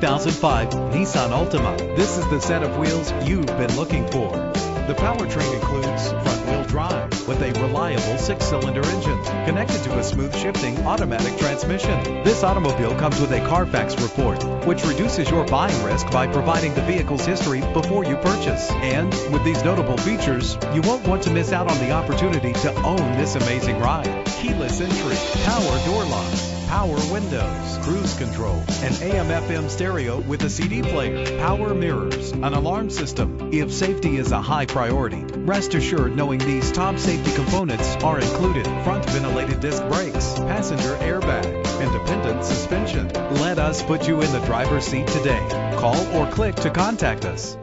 2005 Nissan Altima. This is the set of wheels you've been looking for. The powertrain includes front-wheel drive with a reliable 6-cylinder engine connected to a smooth shifting automatic transmission. This automobile comes with a Carfax report, which reduces your buying risk by providing the vehicle's history before you purchase. And with these notable features, you won't want to miss out on the opportunity to own this amazing ride. Keyless entry, power door locks, power windows, cruise control, an AM/FM stereo with a CD player, power mirrors, an alarm system. If safety is a high priority, rest assured knowing these top safety components are included: front ventilated disc brakes, passenger airbag, independent suspension. Let us put you in the driver's seat today. Call or click to contact us.